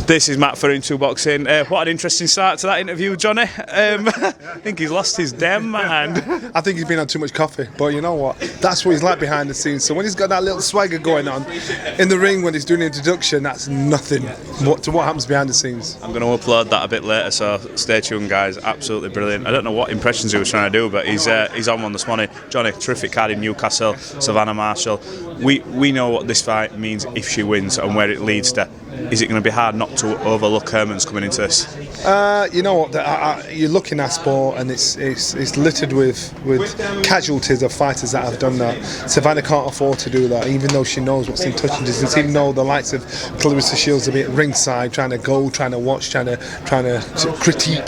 This is Matt for Into Boxing. What an interesting start to that interview, Johnny. I think he's lost his damn mind. I think he's been on too much coffee, but you know what? That's what he's like behind the scenes. So when he's got that little swagger going on in the ring when he's doing the introduction, that's nothing to what happens behind the scenes. I'm going to upload that a bit later, so stay tuned, guys. Absolutely brilliant. I don't know what impressions he was trying to do, but he's on one this morning. Johnny, terrific card in Newcastle, Savannah Marshall. We know what this fight means if she wins and where it leads to. Is it going to be hard not to overlook Herman's coming into this? You know what? You're looking at sport, and it's littered with casualties of fighters that have done that. Savannah can't afford to do that, even though she knows what's in touching distance. Even though the likes of Clarissa Shields are a bit ringside, trying to go, trying to watch, trying to critique.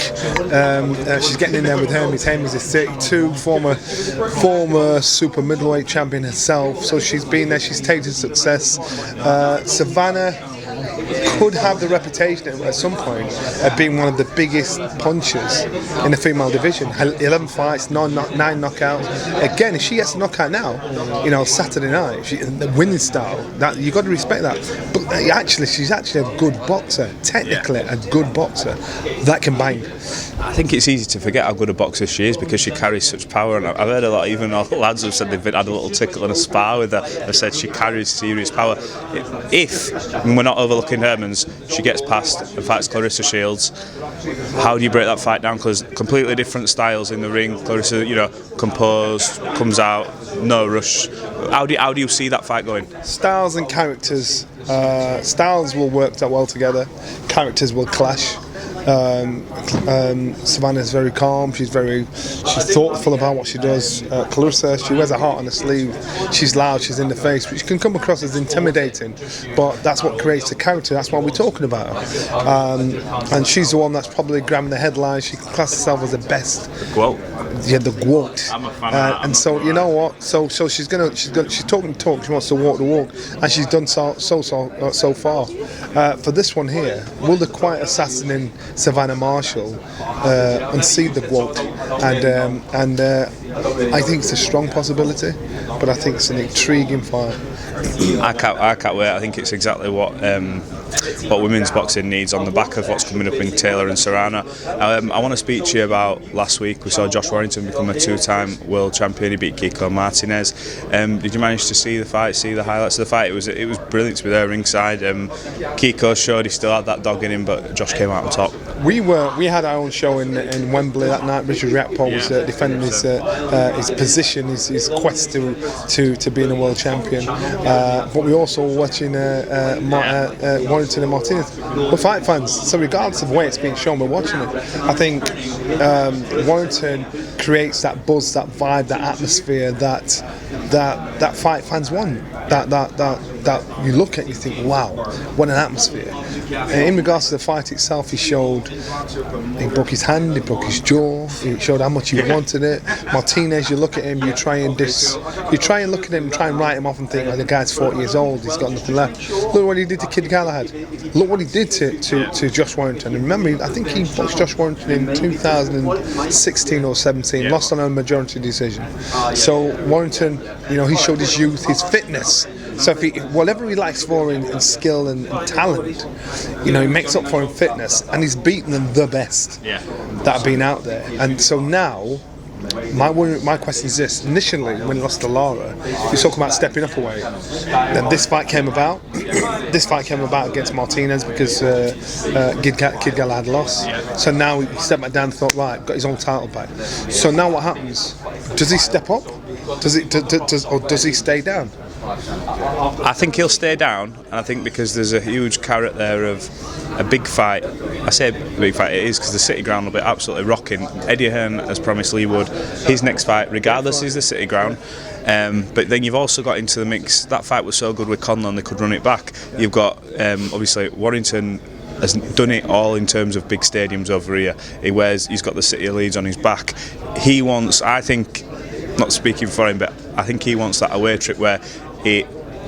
She's getting in there with Hermes. Hermes is 32, former super middleweight champion herself. So she's been there. She's tasted success. Savannah could have the reputation at some point of being one of the biggest punchers in the female division. 11 fights, 9 knockouts. Again, if she gets a knockout now, Saturday night, the winning style, that you got to respect that. But she's actually a good boxer, technically a good boxer that can bang. I think it's easy to forget how good a boxer she is because she carries such power, and I've heard a lot, even all the lads have said they've had a little tickle and a spar with her. They've said she carries serious power. If, and we're not overlooking Herman's, she gets past and fights Clarissa Shields, how do you break that fight down? Because completely different styles in the ring. Clarissa, composed, comes out, no rush. How do you see that fight going? Styles and characters. Styles will work well together. Characters will clash. Savannah's very calm. She's thoughtful about what she does. Clarissa, she wears her heart on her sleeve. She's loud. She's in the face, which can come across as intimidating. But that's what creates the character. That's why we're talking about her. And she's the one that's probably grabbing the headlines. She can class herself as the best. The quote. Yeah, the quote. I'm a fan of that. And so you know what? So she's talking the talk. She wants to walk the walk, and she's done so far. For this one here, will the quiet assassin in Savannah Marshall unseat the quote? And I think it's a strong possibility, but I think it's an intriguing fight. I can't wait. I think it's exactly what women's boxing needs on the back of what's coming up in Taylor and Serrano. I want to speak to you about last week. We saw Josh Warrington become a 2-time world champion. He beat Kiko Martinez. Did you manage to see the fight, see the highlights of the fight? It was brilliant to be there ringside. Kiko showed he still had that dog in him, but Josh came out on top. We had our own show in Wembley that night. Richard Riakpo was defending his position, his quest to being a world champion. But we also were watching Warrington and Martinez. We're fight fans, so regardless of where it's being shown, we're watching it. I think Warrington creates that buzz, that vibe, that atmosphere that fight fans want. That you look at, you think, wow, what an atmosphere. In regards to the fight itself, he broke his hand, he broke his jaw, he showed how much he wanted it. Martinez, you look at him, you try and look at him and try and write him off and think, oh, the guy's 40 years old, he's got nothing left. Look what he did to Kid Galahad. Look what he did to Josh Warrington. And remember, I think he boxed Josh Warrington in 2016 or 17, lost on a majority decision. So Warrington, he showed his youth, his fitness. So whatever he likes for in skill and talent, he makes up for in fitness, and he's beaten them the best that have been out there. And so now, my question is this: initially, when he lost to Lara, he was talking about stepping up a weight. Then this fight came about. This fight came about against Martinez because Kid Galahad lost. So now he stepped back down and thought, right, got his own title back. So now what happens? Does he step up? Or does he stay down? I think he'll stay down, and I think because there's a huge carrot there of a big fight. I say big fight, it is because the City Ground will be absolutely rocking. Eddie Hearn has promised Lee Wood his next fight, regardless, is the City Ground. But then you've also got into the mix, that fight was so good with Conlon they could run it back. You've got, obviously, Warrington has done it all in terms of big stadiums over here. He's got the City of Leeds on his back. He wants, I think, not speaking for him, but I think he wants that away trip where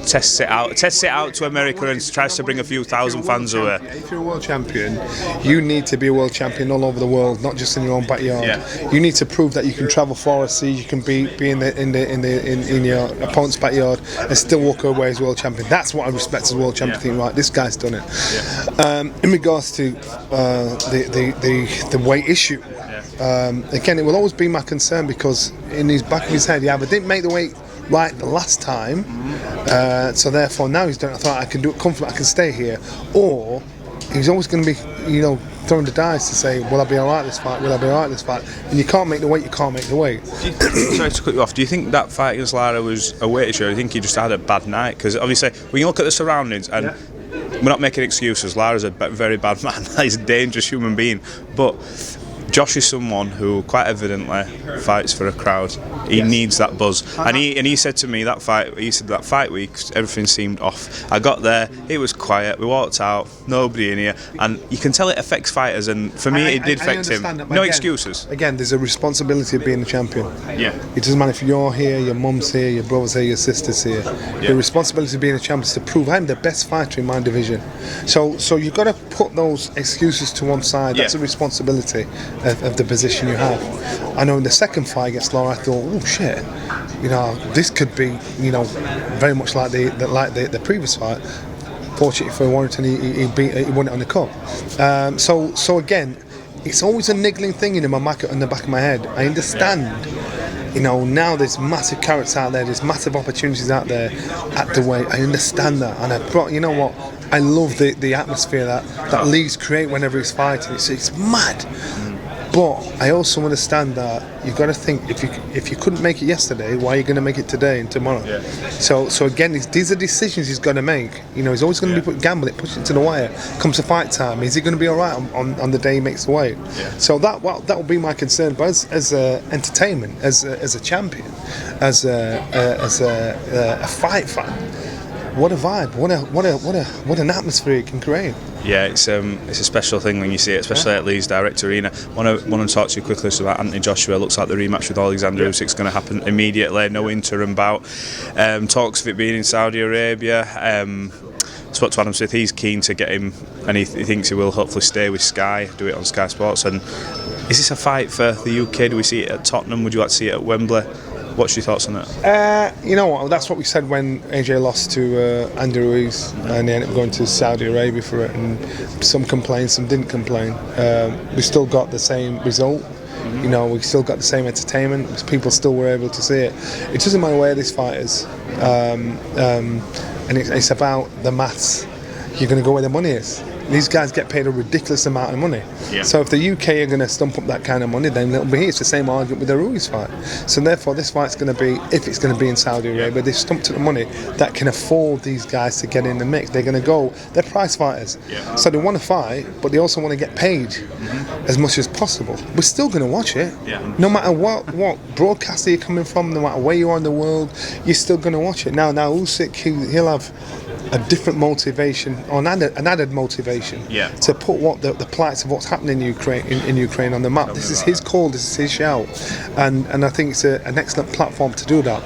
tests it out to America and tries to bring a few thousand fans away. If you're a world champion, you need to be a world champion all over the world, not just in your own backyard. Yeah. You need to prove that you can travel far as sea, you can be in your opponent's backyard and still walk away as world champion. That's what I respect as world champion. Think, right, this guy's done it. Yeah. In regards to the weight issue, again, it will always be my concern, because in his back of his head, I didn't make the weight right the last time, so therefore now he's done it. I thought I can do it comfortably, I can stay here, or he's always going to be, throwing the dice to say, will I be alright this fight? Will I be alright this fight? And you can't make the weight. You can't make the weight. Sorry to cut you off. Do you think that fight against Lara was a weight issue? Or do you think he just had a bad night? Because obviously, when you look at the surroundings, and we're not making excuses, Lara's a very bad man. He's a dangerous human being, but Josh is someone who quite evidently fights for a crowd. He needs that buzz, and he said to me that fight week everything seemed off. I got there, it was quiet. We walked out, nobody in here, and you can tell it affects fighters. And for me, it did affect him. No excuses. Again, there's a responsibility of being a champion. Yeah. It doesn't matter if you're here, your mum's here, your brother's here, your sister's here. Yeah. The responsibility of being a champion is to prove I'm the best fighter in my division. So you've got to put those excuses to one side. That's a responsibility of the position you have. I know in the second fight against Lara, I thought, oh shit, this could be, very much like the previous fight. Fortunately for Warrington, he won it on the cup. So again, it's always a niggling thing in the back of my head. I understand. Now there's massive carrots out there, there's massive opportunities out there at the weight. I understand that, and I love the atmosphere that Lee's create whenever he's fighting. It's mad. But I also understand that you've got to think, if you couldn't make it yesterday, why are you going to make it today and tomorrow? Yeah. So again, these are decisions he's got to make. He's always going to be gambling, pushing to the wire. Comes to fight time, is he going to be all right on the day he makes the weight? Yeah. So that will be my concern. But as entertainment, as a champion, as a fight fan, what a vibe! What an atmosphere it can create. Yeah, it's a special thing when you see it, especially at Lee's Direct Arena. Want to talk to you quickly about Anthony Joshua. Looks like the rematch with Alexander Usyk's going to happen immediately. No interim bout. Talks of it being in Saudi Arabia. Spoke to Adam Smith. He's keen to get him, and he thinks he will hopefully stay with Sky, do it on Sky Sports. And is this a fight for the UK? Do we see it at Tottenham? Would you like to see it at Wembley? What's your thoughts on that? You know what? That's what we said when AJ lost to Andy Ruiz, and they ended up going to Saudi Arabia for it. And some complained, some didn't complain. We still got the same result. We still got the same entertainment. People still were able to see it. It doesn't matter where this fight is, and it's about the maths. You're going to go where the money is. These guys get paid a ridiculous amount of money. Yeah. So if the UK are going to stump up that kind of money, then it'll be here. It's the same argument with the Ruiz fight. So therefore, this fight's going to be, if it's going to be in Saudi Arabia, they've stumped up the money that can afford these guys to get in the mix. They're going to go. They're prize fighters. Yeah. So they want to fight, but they also want to get paid as much as possible. We're still going to watch it. Yeah. No matter what broadcaster you're coming from, no matter where you are in the world, you're still going to watch it. Now Usyk, he'll have a different motivation, or an added motivation, to put the plights of what's happening in Ukraine on the map. This is his call, this is his shout, and I think it's an excellent platform to do that.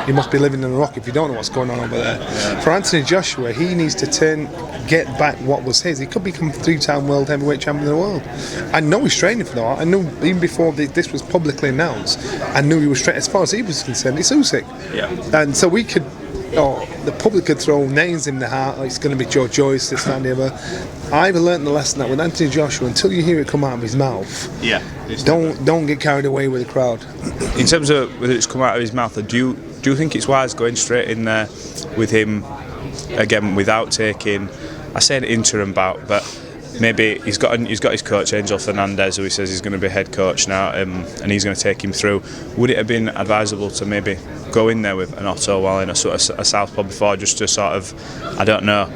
You must be living in a rock if you don't know what's going on over there. For Anthony Joshua, he needs to get back what was his. He could become 3-time world heavyweight champion of the world. I know he's training for that. I knew even before this was publicly announced, I knew he was training. As far as he was concerned, it's Usyk. Yeah. And so we could, the public could throw names in the hat, like it's going to be Joe Joyce, this, that, and the other. I've learned the lesson that with Anthony Joshua, until you hear it come out of his mouth, don't get carried away with the crowd. In terms of whether it's come out of his mouth, do you think it's wise going straight in there with him again without taking, I say an interim bout, but maybe he's got his coach Angel Fernandez, who he says he's going to be head coach now, and he's going to take him through. Would it have been advisable to maybe go in there with an Otto while in a sort of a southpaw before, just to sort of, I don't know,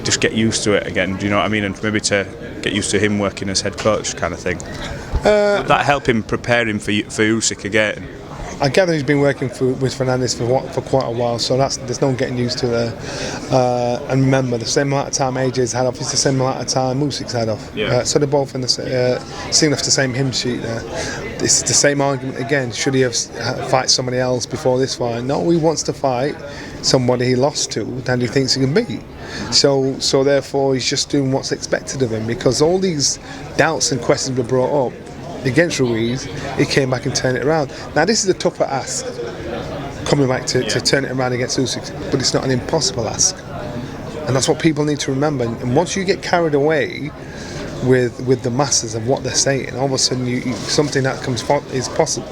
just get used to it again? Do you know what I mean? And maybe to get used to him working as head coach, kind of thing. Would that help him prepare him for Usyk again? I gather he's been working with Fernandez for quite a while, so there's no getting used to there. And remember, the same amount of time AJ's had off is the same amount of time Usyk's had off. Yeah. So they're both in the singing off the same hymn sheet there. It's the same argument again. Should he have fight somebody else before this fight? No, he wants to fight somebody he lost to that he thinks he can beat. So therefore he's just doing what's expected of him, because all these doubts and questions were brought up against Ruiz. He came back and turned it around. Now this is a tougher ask, coming back to turn it around against Usyk, but it's not an impossible ask, and that's what people need to remember. And once you get carried away with the masses of what they're saying, all of a sudden something that is possible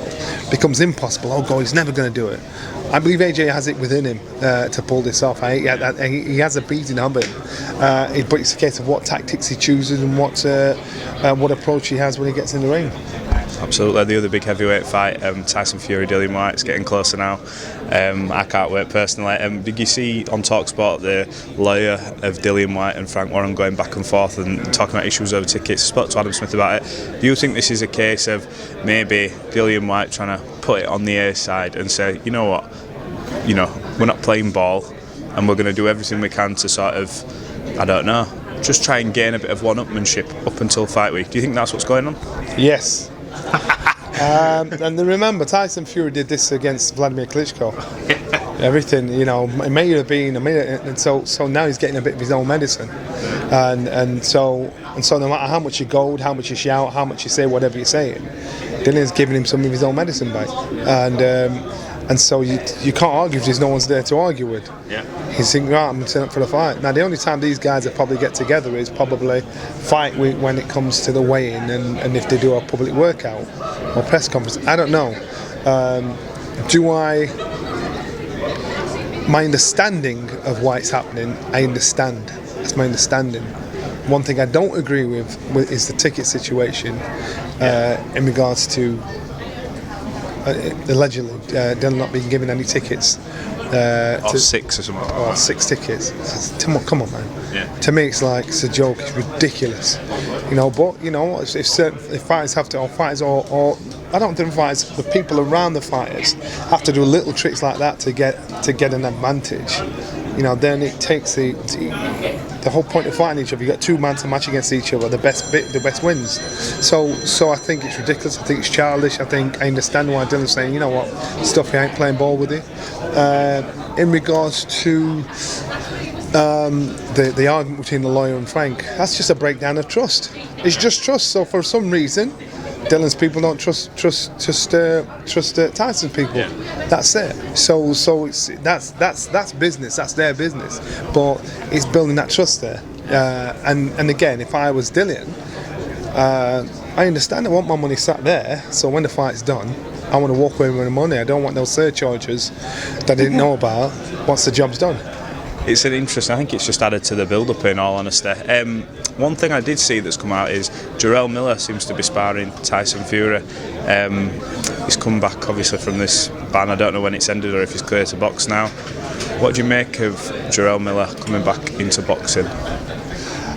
becomes impossible. Oh God, he's never going to do it. I believe AJ has it within him to pull this off. He has a beating of it, but it's a case of what tactics he chooses and what approach he has when he gets in the ring. Absolutely. The other big heavyweight fight, Tyson Fury, Dillian Whytes, getting closer now. I can't wait personally. Did you see on TalkSport the lawyer of Dillian Whyte and Frank Warren going back and forth and talking about issues over tickets? I spoke to Adam Smith about it. Do you think this is a case of maybe Dillian Whyte trying to put it on the A side and say, you know what, we're not playing ball and we're going to do everything we can to sort of, I don't know, just try and gain a bit of one-upmanship up until fight week? Do you think that's what's going on? Yes. And then remember, Tyson Fury did this against Vladimir Klitschko. Everything, it may have been, and so now he's getting a bit of his own medicine, and so no matter how much you goad, how much you shout, how much you say whatever you're saying, Dillian's giving him some of his own medicine back, and so you can't argue if there's no one's there to argue with. Yeah. He's thinking, right, I'm turning up for the fight. Now the only time these guys will probably get together is probably fight week when it comes to the weigh-in, and if they do a public workout or press conference. I don't know. My understanding of why it's happening, I understand. That's my understanding. One thing I don't agree with is the ticket situation in regards to allegedly Dylan not being given any tickets. Or 6 or something. Or 6 tickets. Come on, man. Yeah. To me, it's a joke. It's ridiculous. But if fighters have to, or fighters, or I don't think fighters, the people around the fighters have to do little tricks like that to get an advantage. Then it takes the whole point of fighting each other. You got 2 men to match against each other. The best wins. So I think it's ridiculous. I think it's childish. I understand why Dylan's saying, you know what, stuff, he ain't playing ball with it. In regards to the argument between the lawyer and Frank, that's just a breakdown of trust. It's just trust. So for some reason, Dylan's people don't trust Tyson's people. Yeah. That's it. So that's business. That's their business. But it's building that trust there. And again, if I was Dillian, I understand I want my money sat there. So when the fight's done, I want to walk away with the money. I don't want those surcharges that I didn't know about once the job's done. It's an interesting. I think it's just added to the build-up. In all honesty, one thing I did see that's come out is Jarrell Miller seems to be sparring Tyson Fury. He's come back obviously from this ban. I don't know when it's ended or if he's clear to box now. What do you make of Jarrell Miller coming back into boxing?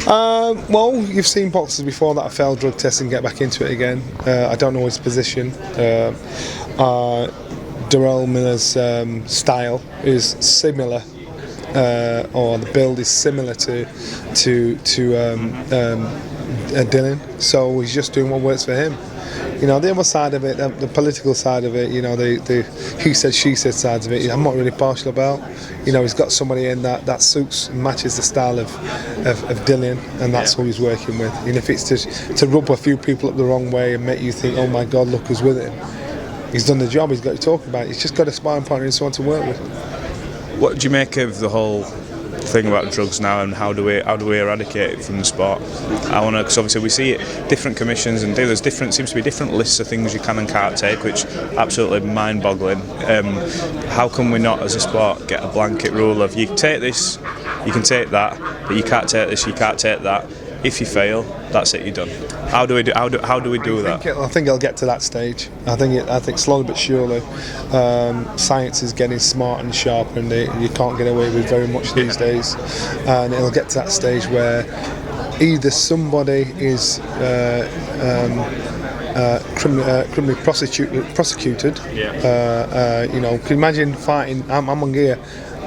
Well, you've seen boxers before that have failed drug tests and get back into it again. I don't know his position. Jarrell Miller's style is similar. Or the build is similar to Dillian, so he's just doing what works for him. The other side of it, the political side of it, the he said, she said sides of it, I'm not really partial about. He's got somebody in that suits and matches the style of Dillian, and that's who he's working with. And if it's to rub a few people up the wrong way and make you think, oh my God, look who's with him. He's done the job. He's got to talk about it. He's just got a sparring partner and someone to work with. What do you make of the whole thing about drugs now, and how do we eradicate it from the sport? Because obviously we see it, different commissions, and seems to be different lists of things you can and can't take, which absolutely mind-boggling. How can we not, as a sport, get a blanket rule of you take this, you can take that, but you can't take this, you can't take that. If you fail, that's it, you're done. How do we do that? I think it'll get to that stage. I think slowly but surely, science is getting smarter and sharper, and you can't get away with very much these days. And it'll get to that stage where either somebody is criminally prosecuted. Yeah. You know, can you imagine fighting? I'm on gear,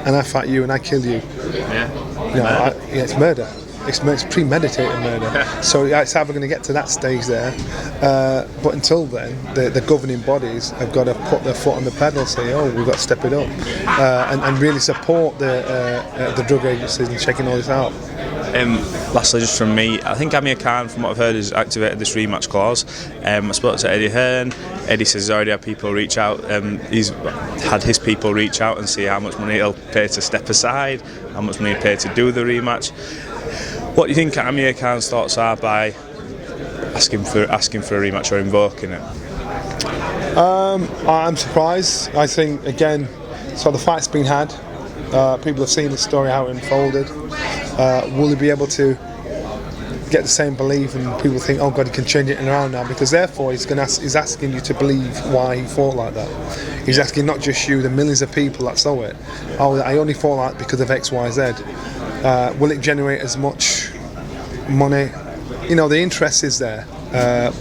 and I fight you, and I kill you. Yeah. You know, it's murder. It's premeditated murder. So it's either going to get to that stage there, but until then, the governing bodies have got to put their foot on the pedal, say, "Oh, we've got to step it up," and really support the drug agencies in checking all this out. Lastly, just from me, I think Amir Khan, from what I've heard, has activated this rematch clause. I spoke to Eddie Hearn. Eddie says he's already had people reach out. He's had his people reach out and see how much money he'll pay to step aside, how much money he'll pay to do the rematch. What do you think Amir Khan's thoughts are by asking for a rematch or invoking it? I'm surprised. I think, again, so the fight's been had. People have seen the story, how it unfolded. Will he be able to get the same belief, and people think, oh God, he can change it around now, because therefore he's asking you to believe why he fought like that. He's asking not just you, the millions of people that saw it. Oh, I only fought like that because of X, Y, Z. Will it generate as much money? You know, the interest is there,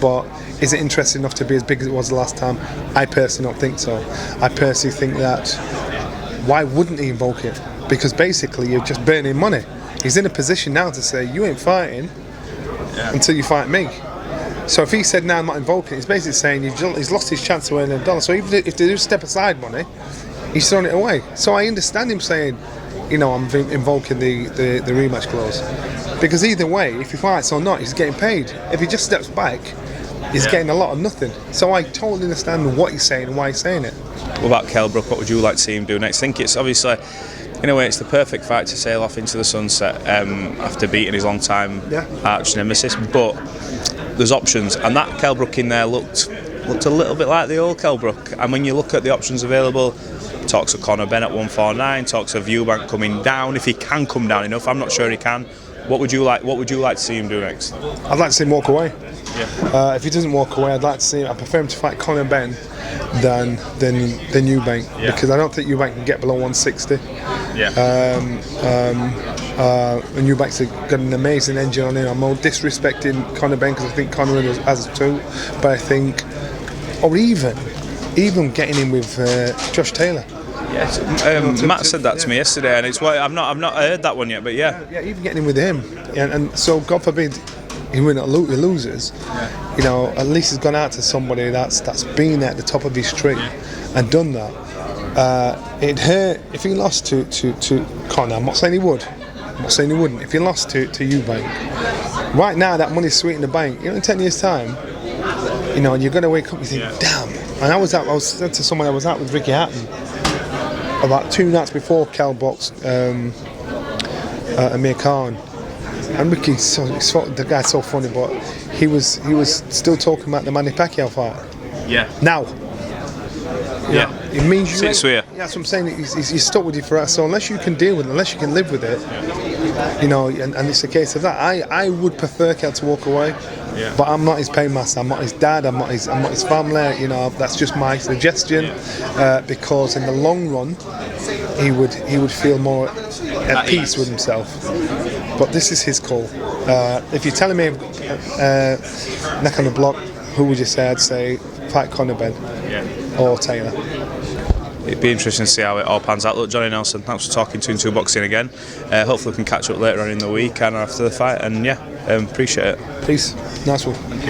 but is it interesting enough to be as big as it was the last time? I personally don't think so. I personally think that why wouldn't he invoke it? Because basically you're just burning money. He's in a position now to say, you ain't fighting until you fight me. So if he said, no, I'm not invoking it, he's basically saying he's lost his chance to earn $1. So even if they do step aside money, he's throwing it away. So I understand him saying, you know, I'm invoking the rematch clause. Because either way, if he fights or not, he's getting paid. If he just steps back, he's getting a lot of nothing. So I totally understand what he's saying and why he's saying it. What about Kell Brook? What would you like to see him do next? I think it's obviously, in a way, it's the perfect fight to sail off into the sunset after beating his long-time arch nemesis. But there's options, and that Kell Brook in there looked a little bit like the old Kell Brook. And when you look at the options available, talks of Conor Benn at 149, talks of Eubank coming down if he can come down enough. I'm not sure he can. What would you like to see him do next? I'd like to see him walk away. Yeah. If he doesn't walk away, I'd like to see him. I prefer him to fight Conor Benn than Eubank, because I don't think Eubank can get below 160. Yeah. And Eubank's got an amazing engine on him. I'm not disrespecting Conor Benn because I think Conor has too, but I think, or even getting him with Josh Taylor. Yes, Matt said that to me yesterday, and it's why I've not heard that one yet. But yeah, even getting in with him, and so God forbid he loses. You know, at least he's gone out to somebody that's been at the top of his tree and done that. It'd hurt if he lost to Conor. I'm not saying he would. I'm not saying he wouldn't. If he lost to Eubank, right now that money's sweet in the bank. You know, in 10 years' time, you know, and you're going to wake up and think, damn. And I said to someone, I was out with Ricky Hatton about 2 nights before Kell Brook's Amir Khan, and Ricky, the guy's so funny, but he was still talking about the Manny Pacquiao fight. Yeah. Now. Yeah. It means you. That's what I'm saying. He's stuck with you for that. So unless you can deal with it, unless you can live with it, you know, and it's a case of that. I would prefer Kell to walk away. Yeah. But I'm not his paymaster. I'm not his dad. I'm not his family. You know, that's just my suggestion. Because in the long run, he would feel more at peace with himself. But this is his call. If you're telling me neck on the block, who would you say? I'd say fight Conor Benn or Taylor. It'd be interesting to see how it all pans out. Look, Johnny Nelson, thanks for talking to Into Boxing again. Hopefully we can catch up later on in the week and after the fight, and appreciate it. Peace. Nice one. Thank you.